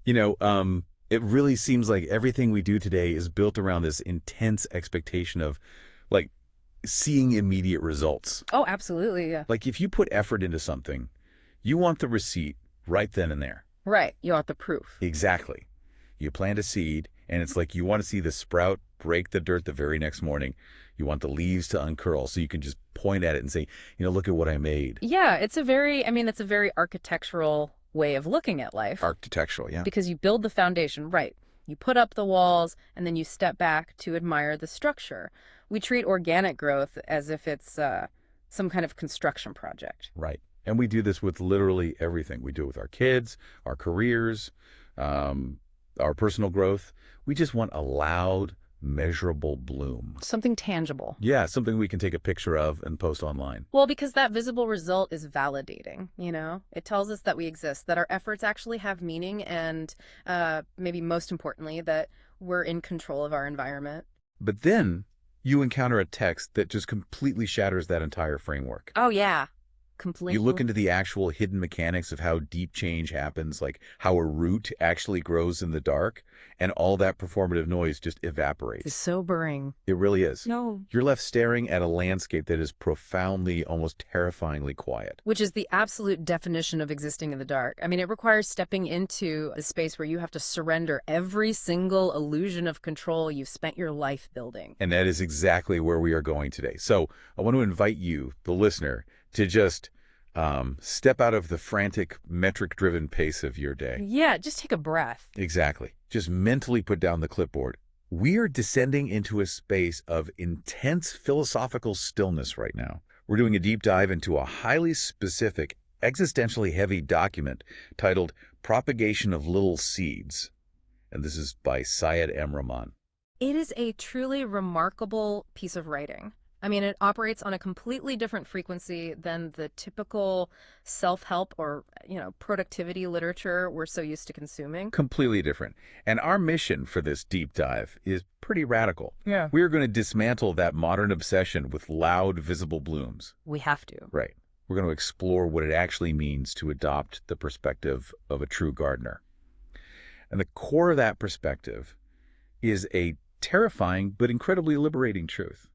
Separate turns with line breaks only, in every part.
It really seems like everything we do today is built around this intense expectation of like seeing immediate results.
Oh, absolutely. Yeah.
Like if you put effort into something, you want the receipt right then and there.
Right. You want the proof.
Exactly. You plant a seed, and it's like you want to see the sprout break the dirt the very next morning. You want the leaves to uncurl so you can just point at it and say, look at what I made.
Yeah. It's a very architectural way of looking at life
Architectural, yeah.
because you build the foundation, right? You put up the walls and then you step back to admire the structure. We treat organic growth as if it's some kind of construction project.
Right. And we do this with literally everything. We do it with our kids, our careers, our personal growth. We just want a loud, measurable bloom.
Something tangible.
Yeah, something we can take a picture of and post online.
Well, because that visible result is validating, you know? It tells us that we exist, that our efforts actually have meaning, and maybe most importantly, that we're in control of our environment.
But then you encounter a text that just completely shatters that entire framework.
Oh, yeah. Completely.
You look into the actual hidden mechanics of how deep change happens, like how a root actually grows in the dark, and all that performative noise just evaporates.
It's sobering.
It really is.
No.
You're left staring at a landscape that is profoundly, almost terrifyingly quiet.
Which is the absolute definition of existing in the dark. I mean, it requires stepping into a space where you have to surrender every single illusion of control you've spent your life building.
And that is exactly where we are going today. So I want to invite you, the listener, to just step out of the frantic, metric-driven pace of your day.
Yeah, just take a breath.
Exactly. Just mentally put down the clipboard. We are descending into a space of intense philosophical stillness right now. We're doing a deep dive into a highly specific, existentially heavy document titled Propagation of Little Seeds. And this is by Syed M. Rahman.
It is a truly remarkable piece of writing. I mean, it operates on a completely different frequency than the typical self-help or, productivity literature we're so used to consuming.
Completely different. And our mission for this deep dive is pretty radical.
Yeah.
We're going to dismantle that modern obsession with loud, visible blooms.
We have to.
Right. We're going to explore what it actually means to adopt the perspective of a true gardener. And the core of that perspective is a terrifying but incredibly liberating truth.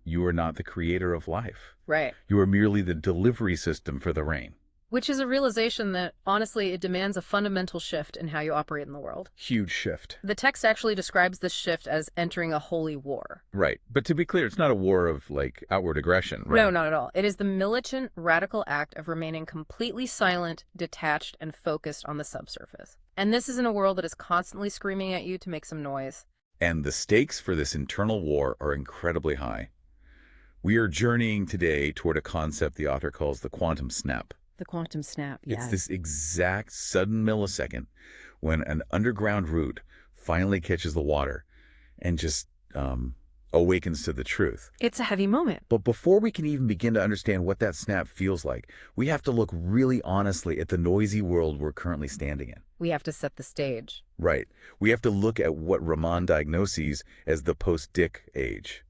You are not the creator of life.
Right.
You are merely the delivery system for the rain.
Which is a realization that, honestly, it demands a fundamental shift in how you operate in the world.
Huge shift.
The text actually describes this shift as entering a holy war.
Right. But to be clear, it's not a war of, outward aggression, right?
No, not at all. It is the militant, radical act of remaining completely silent, detached, and focused on the subsurface. And this is in a world that is constantly screaming at you to make some noise.
And the stakes for this internal war are incredibly high. We are journeying today toward a concept the author calls the quantum snap.
The quantum snap, yes.
It's this exact sudden millisecond when an underground root finally catches the water and just awakens to the truth.
It's a heavy moment.
But before we can even begin to understand what that snap feels like, we have to look really honestly at the noisy world we're currently standing in.
We have to set the stage.
Right. We have to look at what Rahman diagnoses as the post-Dick age.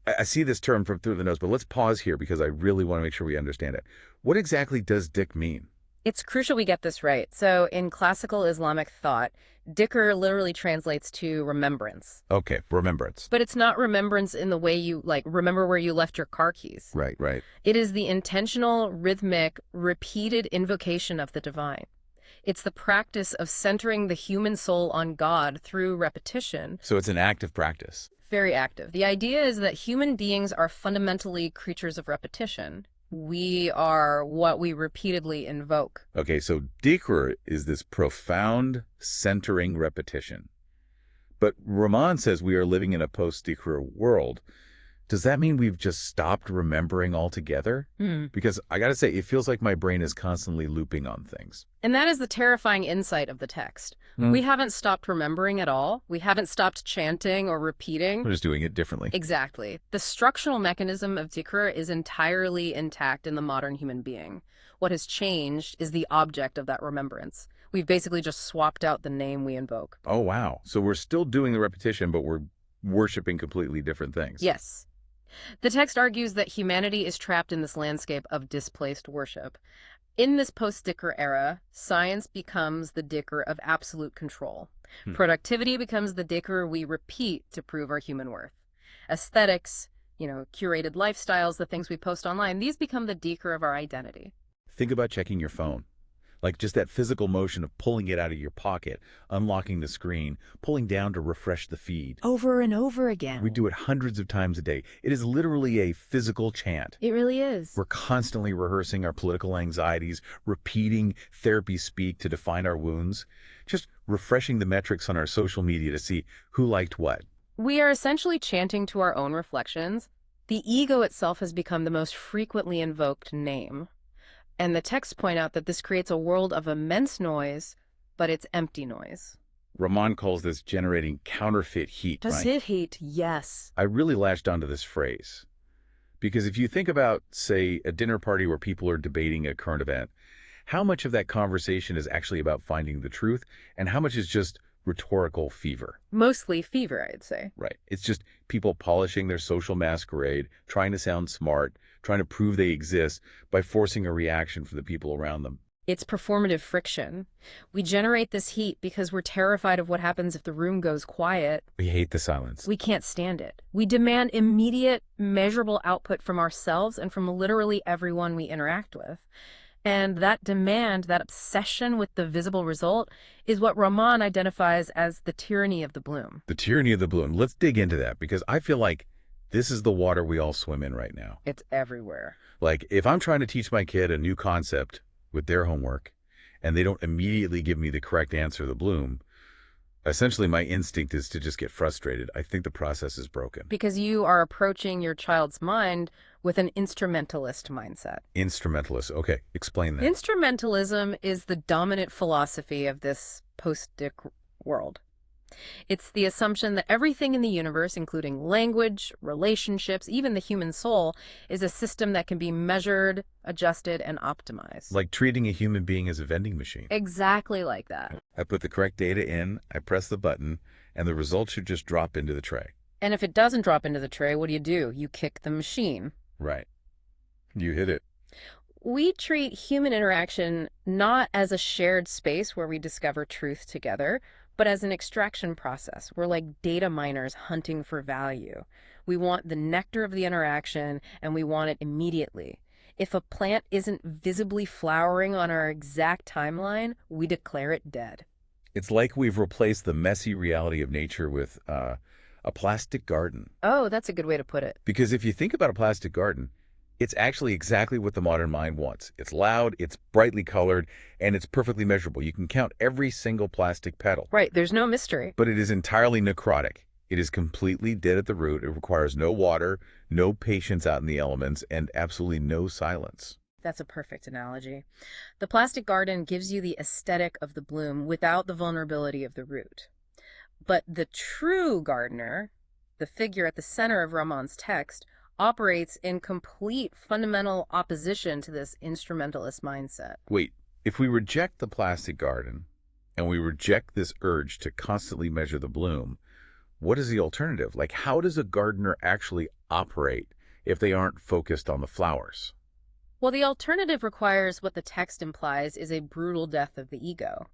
I see this term from through the nose, but let's pause here because I really want to make sure we understand it. What exactly does Dick mean?
It's crucial we get this right. So in classical Islamic thought, dhikr literally translates to remembrance.
Okay, remembrance.
But it's not remembrance in the way you, remember where you left your car keys.
Right, right.
It is the intentional, rhythmic, repeated invocation of the divine. It's the practice of centering the human soul on God through repetition.
So it's an active practice.
Very active. The idea is that human beings are fundamentally creatures of repetition. We are what we repeatedly invoke.
Okay, so dhikr is this profound centering repetition. But Rahman says we are living in a post-dhikr world. Does that mean we've just stopped remembering altogether? Because I got to say, it feels like my brain is constantly looping on things.
And that is the terrifying insight of the text. We haven't stopped remembering at all. We haven't stopped chanting or repeating.
We're just doing it differently.
Exactly. The structural mechanism of dhikr is entirely intact in the modern human being. What has changed is the object of that remembrance. We've basically just swapped out the name we invoke.
Oh, wow. So we're still doing the repetition, but we're worshiping completely different things.
Yes. The text argues that humanity is trapped in this landscape of displaced worship. In this post-Dicker era, science becomes the Dicker of absolute control. Productivity becomes the Dicker we repeat to prove our human worth. Aesthetics, curated lifestyles, the things we post online, these become the Dicker of our identity.
Think about checking your phone. Like just that physical motion of pulling it out of your pocket, unlocking the screen, pulling down to refresh the feed.
Over and over again.
We do it hundreds of times a day. It is literally a physical chant.
It really is.
We're constantly rehearsing our political anxieties, repeating therapy speak to define our wounds, just refreshing the metrics on our social media to see who liked what.
We are essentially chanting to our own reflections. The ego itself has become the most frequently invoked name. And the texts point out that this creates a world of immense noise, but it's empty noise.
Ramon calls this generating counterfeit heat.
Does it heat? Yes.
I really latched onto this phrase. Because if you think about, say, a dinner party where people are debating a current event, how much of that conversation is actually about finding the truth, and how much is just rhetorical fever?
Mostly fever, I'd say.
Right. It's just people polishing their social masquerade, trying to sound smart, trying to prove they exist by forcing a reaction from the people around them.
It's performative friction. We generate this heat because we're terrified of what happens if the room goes quiet.
We hate the silence.
We can't stand it. We demand immediate, measurable output from ourselves and from literally everyone we interact with. And that demand, that obsession with the visible result, is what Ramon identifies as the tyranny of the bloom.
The tyranny of the bloom. Let's dig into that, because I feel like this is the water we all swim in right now.
It's everywhere.
Like, if I'm trying to teach my kid a new concept with their homework, and they don't immediately give me the correct answer, the bloom, essentially my instinct is to just get frustrated. I think the process is broken.
Because you are approaching your child's mind with an instrumentalist mindset.
Instrumentalist. Okay, explain that.
Instrumentalism is the dominant philosophy of this post-Dick world. It's the assumption that everything in the universe, including language, relationships, even the human soul, is a system that can be measured, adjusted, and optimized.
Like treating a human being as a vending machine.
Exactly like that.
I put the correct data in, I press the button, and the results should just drop into the tray.
And if it doesn't drop into the tray, what do? You kick the machine.
Right. You hit it.
We treat human interaction not as a shared space where we discover truth together, but as an extraction process. We're like data miners hunting for value. We want the nectar of the interaction, and we want it immediately. If a plant isn't visibly flowering on our exact timeline, we declare it dead.
It's like we've replaced the messy reality of nature with a plastic garden.
Oh, that's a good way to put it.
Because if you think about a plastic garden, it's actually exactly what the modern mind wants. It's loud, it's brightly colored, and it's perfectly measurable. You can count every single plastic petal.
Right, there's no mystery.
But it is entirely necrotic. It is completely dead at the root. It requires no water, no patience out in the elements, and absolutely no silence.
That's a perfect analogy. The plastic garden gives you the aesthetic of the bloom without the vulnerability of the root. But the true gardener, the figure at the center of Ramon's text, operates in complete fundamental opposition to this instrumentalist mindset.
Wait, if we reject the plastic garden and we reject this urge to constantly measure the bloom, what is the alternative? Like, how does a gardener actually operate if they aren't focused on the flowers?
Well, the alternative requires what the text implies is a brutal death of the ego.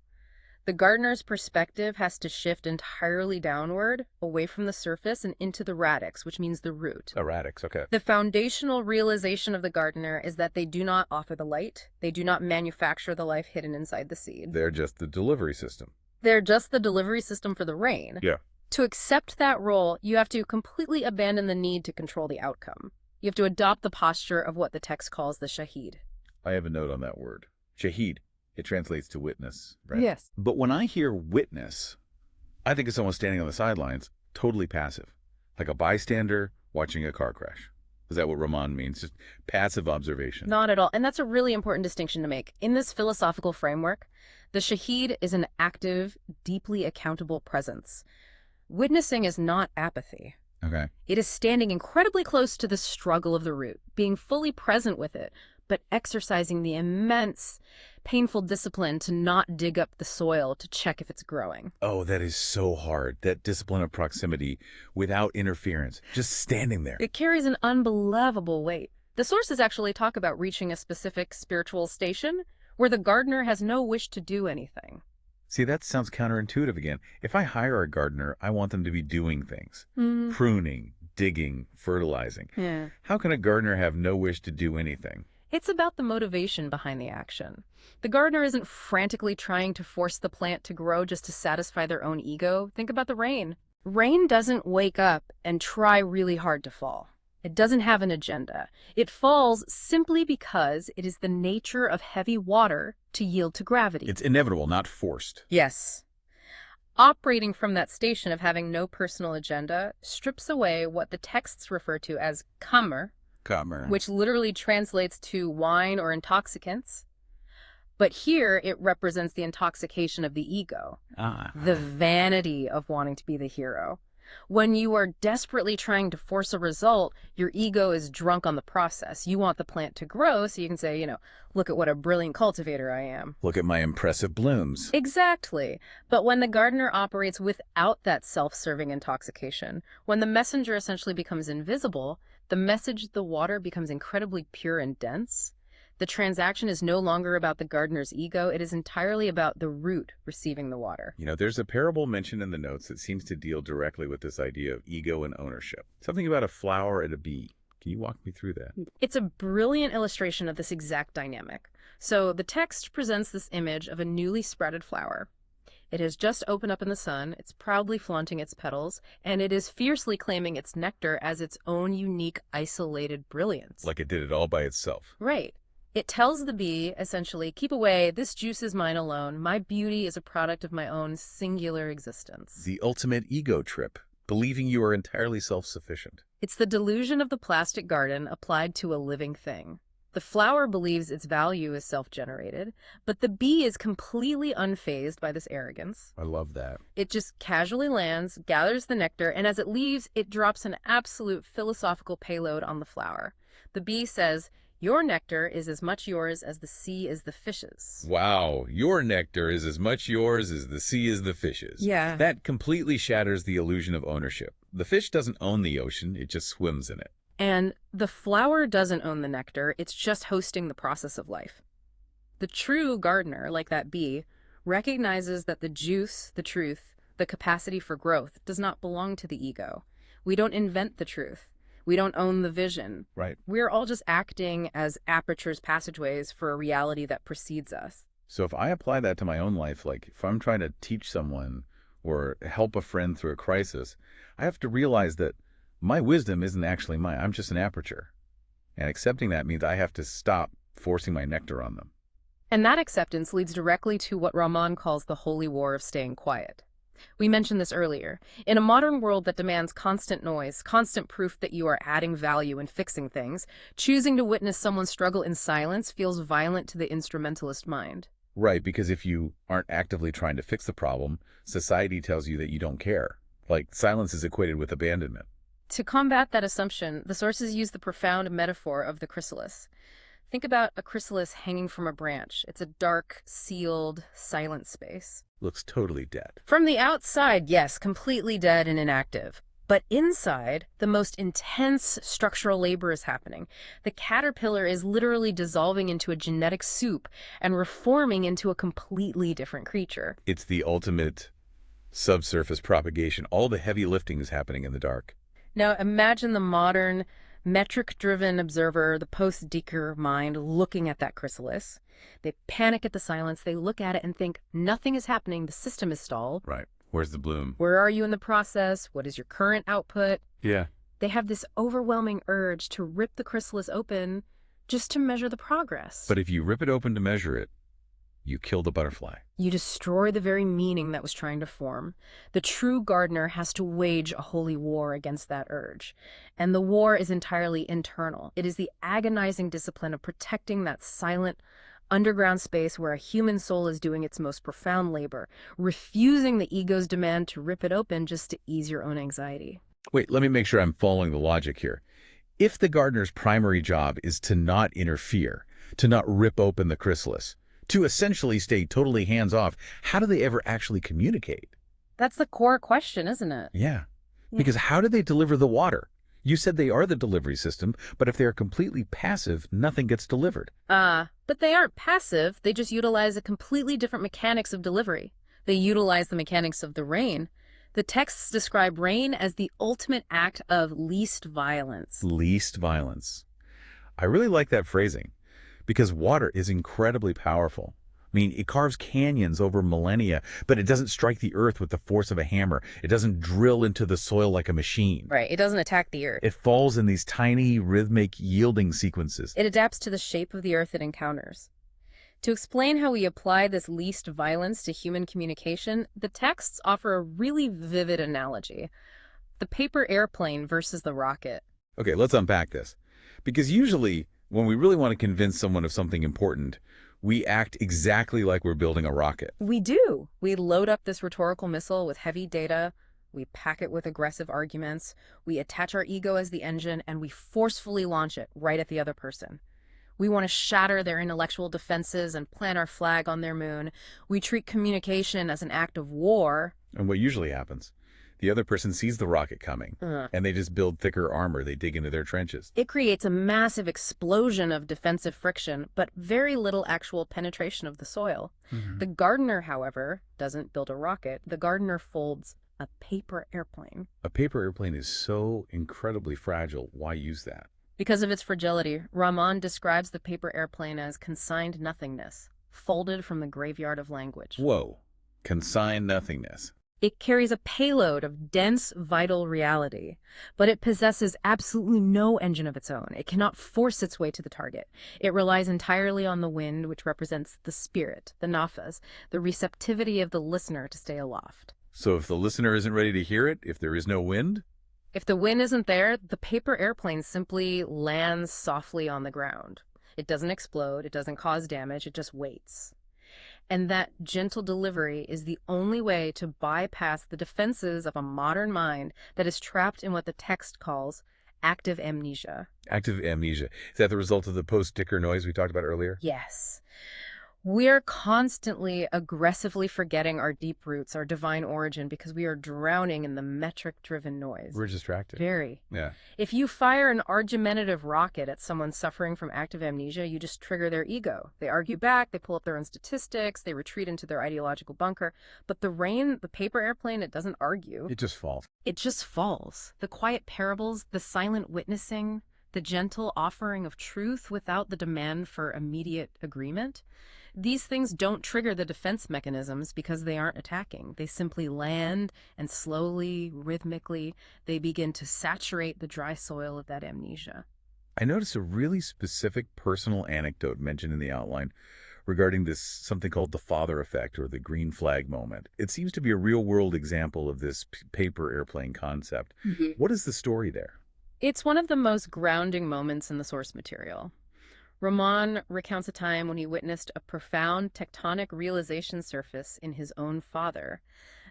The gardener's perspective has to shift entirely downward, away from the surface and into the radix, which means the root.
A radix, okay.
The foundational realization of the gardener is that they do not offer the light. They do not manufacture the life hidden inside the seed.
They're just the delivery system.
They're just the delivery system for the rain.
Yeah.
To accept that role, you have to completely abandon the need to control the outcome. You have to adopt the posture of what the text calls the shahid.
I have a note on that word. Shahid. It translates to witness, right?
Yes.
But when I hear witness, I think of someone standing on the sidelines, totally passive, like a bystander watching a car crash. Is that what Ramon means? Just passive observation?
Not at all. And that's a really important distinction to make. In this philosophical framework, the shahid is an active, deeply accountable presence. Witnessing is not apathy.
Okay.
It is standing incredibly close to the struggle of the root, being fully present with it, but exercising the immense, painful discipline to not dig up the soil to check if it's growing.
Oh, that is so hard. That discipline of proximity without interference, just standing there.
It carries an unbelievable weight. The sources actually talk about reaching a specific spiritual station where the gardener has no wish to do anything.
See, that sounds counterintuitive again. If I hire a gardener, I want them to be doing things.
Hmm.
Pruning, digging, fertilizing.
Yeah.
How can a gardener have no wish to do anything?
It's about the motivation behind the action. The gardener isn't frantically trying to force the plant to grow just to satisfy their own ego. Think about the rain. Rain doesn't wake up and try really hard to fall. It doesn't have an agenda. It falls simply because it is the nature of heavy water to yield to gravity.
It's inevitable, not forced.
Yes. Operating from that station of having no personal agenda strips away what the texts refer to as kammer,
Kammer.
which literally translates to wine or intoxicants. But here it represents the intoxication of the ego, the vanity of wanting to be the hero. When you are desperately trying to force a result, your ego is drunk on the process. You want the plant to grow so you can say, look at what a brilliant cultivator I am.
Look at my impressive blooms.
Exactly. But when the gardener operates without that self-serving intoxication, when the messenger essentially becomes invisible, the message of the water becomes incredibly pure and dense. The transaction is no longer about the gardener's ego. It is entirely about the root receiving the water.
There's a parable mentioned in the notes that seems to deal directly with this idea of ego and ownership. Something about a flower and a bee. Can you walk me through that?
It's a brilliant illustration of this exact dynamic. So the text presents this image of a newly sprouted flower. It has just opened up in the sun, it's proudly flaunting its petals, and it is fiercely claiming its nectar as its own unique, isolated brilliance.
Like it did it all by itself.
Right. It tells the bee, essentially, keep away, this juice is mine alone. My beauty is a product of my own singular existence.
The ultimate ego trip, believing you are entirely self-sufficient.
It's the delusion of the plastic garden applied to a living thing. The flower believes its value is self-generated, but the bee is completely unfazed by this arrogance.
I love that.
It just casually lands, gathers the nectar, and as it leaves, it drops an absolute philosophical payload on the flower. The bee says, your nectar is as much yours as the sea is the fish's.
Wow, your nectar is as much yours as the sea is the fish's.
Yeah.
That completely shatters the illusion of ownership. The fish doesn't own the ocean, it just swims in it.
And the flower doesn't own the nectar, it's just hosting the process of life. The true gardener, like that bee, recognizes that the juice, the truth, the capacity for growth does not belong to the ego. We don't invent the truth. We don't own the vision.
Right.
We're all just acting as apertures, passageways for a reality that precedes us.
So if I apply that to my own life, like if I'm trying to teach someone or help a friend through a crisis, I have to realize that my wisdom isn't actually mine. I'm just an aperture. And accepting that means I have to stop forcing my nectar on them.
And that acceptance leads directly to what Rahman calls the holy war of staying quiet. We mentioned this earlier. In a modern world that demands constant noise, constant proof that you are adding value and fixing things, choosing to witness someone struggle in silence feels violent to the instrumentalist mind.
Right, because if you aren't actively trying to fix the problem, society tells you that you don't care. Like silence is equated with abandonment.
To combat that assumption, the sources use the profound metaphor of the chrysalis. Think about a chrysalis hanging from a branch. It's a dark, sealed, silent space.
Looks totally dead.
From the outside, yes, completely dead and inactive. But inside, the most intense structural labor is happening. The caterpillar is literally dissolving into a genetic soup and reforming into a completely different creature.
It's the ultimate subsurface propagation. All the heavy lifting is happening in the dark.
Now imagine the modern, metric-driven observer, the post-Decker mind, looking at that chrysalis. They panic at the silence. They look at it and think, nothing is happening. The system is stalled.
Right. Where's the bloom?
Where are you in the process? What is your current output?
Yeah.
They have this overwhelming urge to rip the chrysalis open just to measure the progress.
But if you rip it open to measure it, you kill the butterfly.
You destroy the very meaning that was trying to form. The true gardener has to wage a holy war against that urge. And the war is entirely internal. It is the agonizing discipline of protecting that silent, underground space where a human soul is doing its most profound labor, refusing the ego's demand to rip it open just to ease your own anxiety.
Wait, let me make sure I'm following the logic here. If the gardener's primary job is to not interfere, to not rip open the chrysalis, to essentially stay totally hands-off, how do they ever actually communicate?
That's the core question, isn't it?
Yeah. Because how do they deliver the water? You said they are the delivery system, but if they are completely passive, nothing gets delivered.
But they aren't passive. They just utilize a completely different mechanics of delivery. They utilize the mechanics of the rain. The texts describe rain as the ultimate act of least violence.
Least violence. I really like that phrasing because water is incredibly powerful. I mean, it carves canyons over millennia, but it doesn't strike the earth with the force of a hammer. It doesn't drill into the soil like a machine.
Right, it doesn't attack the earth.
It falls in these tiny, rhythmic yielding sequences.
It adapts to the shape of the earth it encounters. To explain how we apply this least violence to human communication, the texts offer a really vivid analogy. The paper airplane versus the rocket.
Okay, let's unpack this. Because usually, when we really want to convince someone of something important, we act exactly like we're building a rocket.
We do. We load up this rhetorical missile with heavy data, we pack it with aggressive arguments, we attach our ego as the engine, and we forcefully launch it right at the other person. We want to shatter their intellectual defenses and plant our flag on their moon. We treat communication as an act of war.
And what usually happens? The other person sees the rocket coming, and they just build thicker armor. They dig into their trenches.
It creates a massive explosion of defensive friction, but very little actual penetration of the soil. The gardener, however, doesn't build a rocket. The gardener folds a paper airplane.
A paper airplane is so incredibly fragile. Why use that?
Because of its fragility, Rahman describes the paper airplane as consigned nothingness, folded from the graveyard of language.
Whoa. Consigned nothingness.
It carries a payload of dense, vital reality, but it possesses absolutely no engine of its own. It cannot force its way to the target. It relies entirely on the wind, which represents the spirit, the nafas, the receptivity of the listener to stay aloft.
So if the listener isn't ready to hear it, if there is no wind?
If the wind isn't there, the paper airplane simply lands softly on the ground. It doesn't explode, it doesn't cause damage, it just waits. And that gentle delivery is the only way to bypass the defenses of a modern mind that is trapped in what the text calls active amnesia.
Active amnesia. Is that the result of the post-ticker noise we talked about earlier?
Yes. We're constantly aggressively forgetting our deep roots, our divine origin, because we are drowning in the metric-driven noise.
We're distracted.
Very.
Yeah.
If you fire an argumentative rocket at someone suffering from active amnesia, you just trigger their ego. They argue back, they pull up their own statistics, they retreat into their ideological bunker. But the paper airplane, it doesn't argue.
It just falls.
It just falls. The quiet parables, the silent witnessing, the gentle offering of truth without the demand for immediate agreement. These things don't trigger the defense mechanisms because they aren't attacking. They simply land, and slowly, rhythmically, they begin to saturate the dry soil of that amnesia.
I noticed a really specific personal anecdote mentioned in the outline regarding this something called the father effect or the green flag moment. It seems to be a real-world example of this paper airplane concept. What is the story there?
It's one of the most grounding moments in the source material. Rahman recounts a time when he witnessed a profound tectonic realization surface in his own father.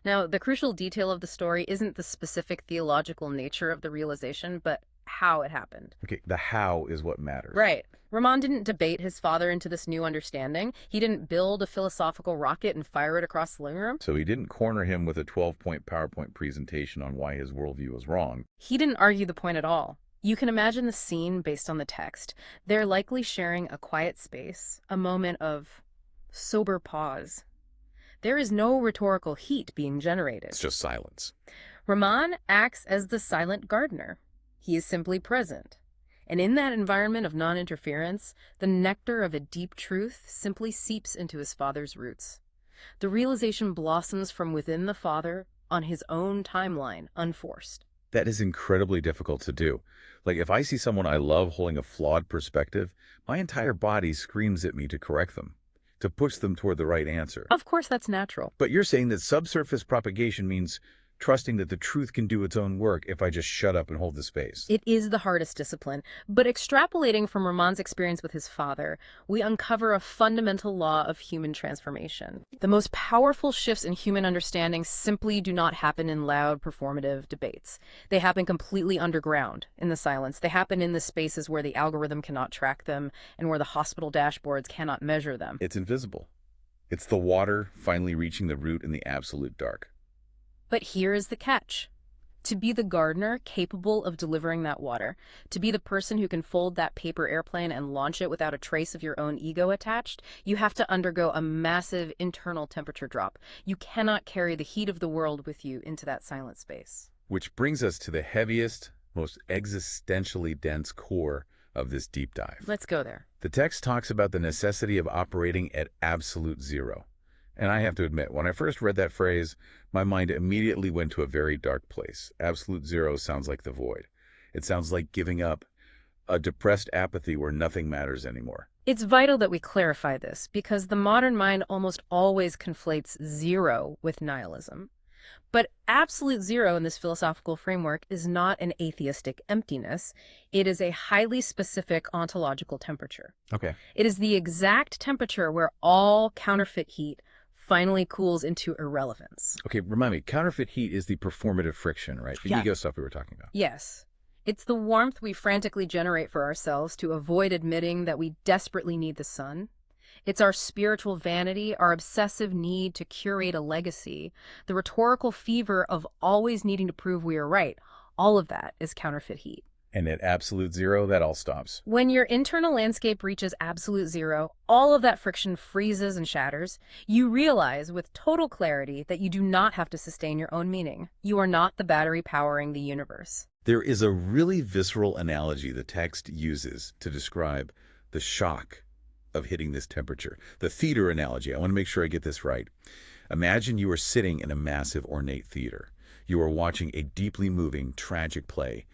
Now, the crucial detail of the story isn't the specific theological nature of the realization, but how it happened.
Okay, the how is what matters.
Right. Rahman didn't debate his father into this new understanding. He didn't build a philosophical rocket and fire it across the living room.
So he didn't corner him with a 12-point PowerPoint presentation on why his worldview was wrong.
He didn't argue the point at all. You can imagine the scene based on the text. They're likely sharing a quiet space, a moment of sober pause. There is no rhetorical heat being generated.
It's just silence.
Rahman acts as the silent gardener. He is simply present. And in that environment of non-interference, the nectar of a deep truth simply seeps into his father's roots. The realization blossoms from within the father on his own timeline, unforced.
That is incredibly difficult to do. Like, if I see someone I love holding a flawed perspective, my entire body screams at me to correct them, to push them toward the right answer.
Of course, that's natural.
But you're saying that subsurface propagation means trusting that the truth can do its own work if I just shut up and hold the space.
It is the hardest discipline, but extrapolating from Rahman's experience with his father, we uncover a fundamental law of human transformation. The most powerful shifts in human understanding simply do not happen in loud, performative debates. They happen completely underground, in the silence. They happen in the spaces where the algorithm cannot track them and where the hospital dashboards cannot measure them.
It's invisible. It's the water finally reaching the root in the absolute dark.
But here is the catch. To be the gardener capable of delivering that water, to be the person who can fold that paper airplane and launch it without a trace of your own ego attached, you have to undergo a massive internal temperature drop. You cannot carry the heat of the world with you into that silent space.
Which brings us to the heaviest, most existentially dense core of this deep dive.
Let's go there.
The text talks about the necessity of operating at absolute zero. And I have to admit, when I first read that phrase, my mind immediately went to a very dark place. Absolute zero sounds like the void. It sounds like giving up, a depressed apathy where nothing matters anymore.
It's vital that we clarify this because the modern mind almost always conflates zero with nihilism. But absolute zero in this philosophical framework is not an atheistic emptiness. It is a highly specific ontological temperature.
Okay.
It is the exact temperature where all counterfeit heat finally cools into irrelevance.
Okay, remind me, counterfeit heat is the performative friction, right? The
Yeah.
ego stuff we were talking about.
Yes. It's the warmth we frantically generate for ourselves to avoid admitting that we desperately need the sun. It's our spiritual vanity, our obsessive need to curate a legacy, the rhetorical fever of always needing to prove we are right. All of that is counterfeit heat.
And at absolute zero, that all stops.
When your internal landscape reaches absolute zero, all of that friction freezes and shatters. You realize with total clarity that you do not have to sustain your own meaning. You are not the battery powering the universe.
There is a really visceral analogy the text uses to describe the shock of hitting this temperature. The theater analogy, I want to make sure I get this right. Imagine you are sitting in a massive ornate theater. You are watching a deeply moving, tragic play.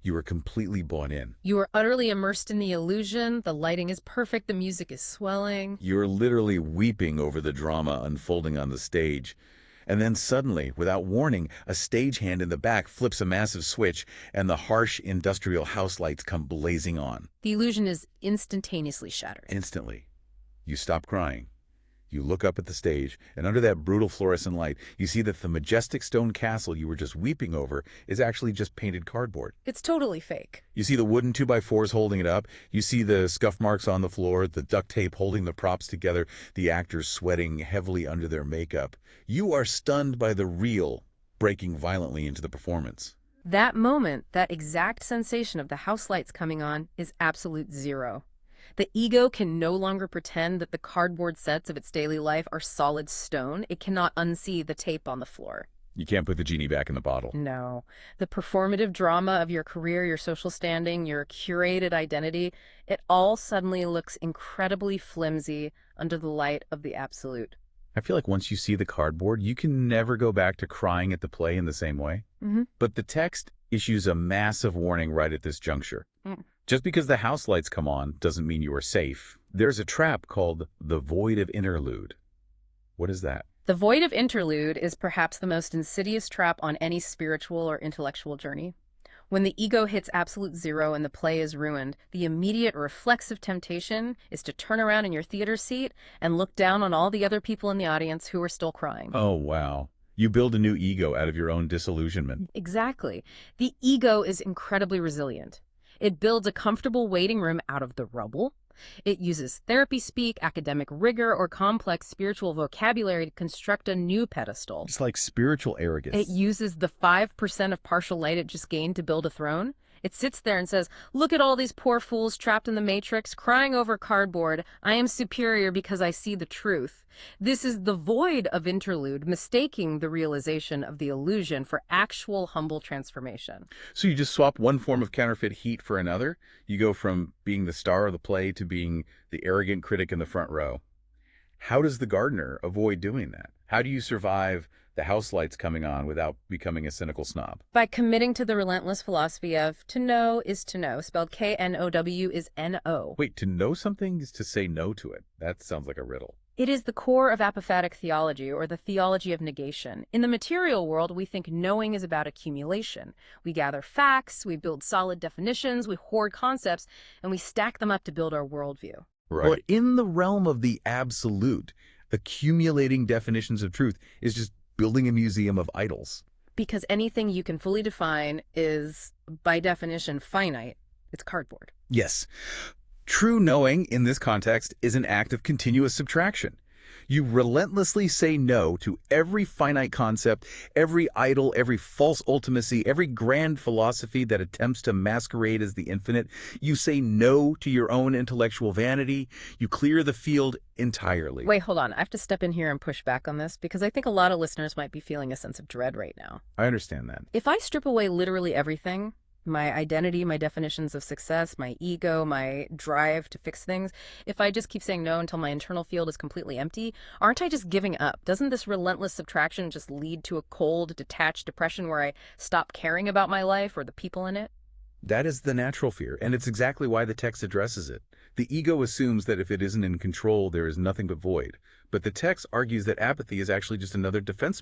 You are completely bought in.
You are utterly immersed in the illusion. The lighting is perfect. The music is swelling.
You're literally weeping over the drama unfolding on the stage. And then suddenly, without warning, a stagehand in the back flips a massive switch and the harsh industrial house lights come blazing on.
The illusion is instantaneously shattered.
Instantly, you stop crying. You look up at the stage, and under that brutal fluorescent light, you see that the majestic stone castle you were just weeping over is actually just painted cardboard.
It's totally fake.
You see the wooden 2x4s holding it up. You see the scuff marks on the floor, the duct tape holding the props together, the actors sweating heavily under their makeup. You are stunned by the real breaking violently into the performance.
That moment, that exact sensation of the house lights coming on, is absolute zero. The ego can no longer pretend that the cardboard sets of its daily life are solid stone. It cannot unsee the tape on the floor.
You can't put the genie back in the bottle.
No. The performative drama of your career, your social standing, your curated identity, it all suddenly looks incredibly flimsy under the light of the absolute.
I feel like once you see the cardboard, you can never go back to crying at the play in the same way. But the text issues a massive warning right at this juncture. Just because the house lights come on doesn't mean you are safe. There's a trap called the void of interlude. What is that?
The void of interlude is perhaps the most insidious trap on any spiritual or intellectual journey. When the ego hits absolute zero and the play is ruined, the immediate reflexive temptation is to turn around in your theater seat and look down on all the other people in the audience who are still crying.
Oh, wow. You build a new ego out of your own disillusionment.
Exactly. The ego is incredibly resilient. It builds a comfortable waiting room out of the rubble. It uses therapy speak, academic rigor, or complex spiritual vocabulary to construct a new pedestal.
It's like spiritual arrogance.
It uses the 5% of partial light it just gained to build a throne. It sits there and says, look at all these poor fools trapped in the matrix, crying over cardboard. I am superior because I see the truth. This is the void of interlude, mistaking the realization of the illusion for actual humble transformation.
So you just swap one form of counterfeit heat for another? You go from being the star of the play to being the arrogant critic in the front row. How does the gardener avoid doing that? How do you survive the house lights coming on without becoming a cynical snob?
By committing to the relentless philosophy of to know is to know, spelled K-N-O-W is N-O.
Wait, to know something is to say no to it. That sounds like a riddle.
It is the core of apophatic theology, or the theology of negation. In the material world, we think knowing is about accumulation. We gather facts, we build solid definitions, we hoard concepts, and we stack them up to build our worldview.
Right. But in the realm of the absolute, accumulating definitions of truth is just building a museum of idols.
Because anything you can fully define is, by definition, finite. It's cardboard.
Yes. True knowing in this context is an act of continuous subtraction. You relentlessly say no to every finite concept, every idol, every false ultimacy, every grand philosophy that attempts to masquerade as the infinite. You say no to your own intellectual vanity. You clear the field entirely.
Wait, hold on. I have to step in here and push back on this because I think a lot of listeners might be feeling a sense of dread right now.
I understand that.
If I strip away literally everything, my identity, my definitions of success, my ego, my drive to fix things, if I just keep saying no until my internal field is completely empty, aren't I just giving up? Doesn't this relentless subtraction just lead to a cold, detached depression where I stop caring about my life or the people in it?
That is the natural fear, and it's exactly why the text addresses it. The ego assumes that if it isn't in control, there is nothing but void. But the text argues that apathy is actually just another defense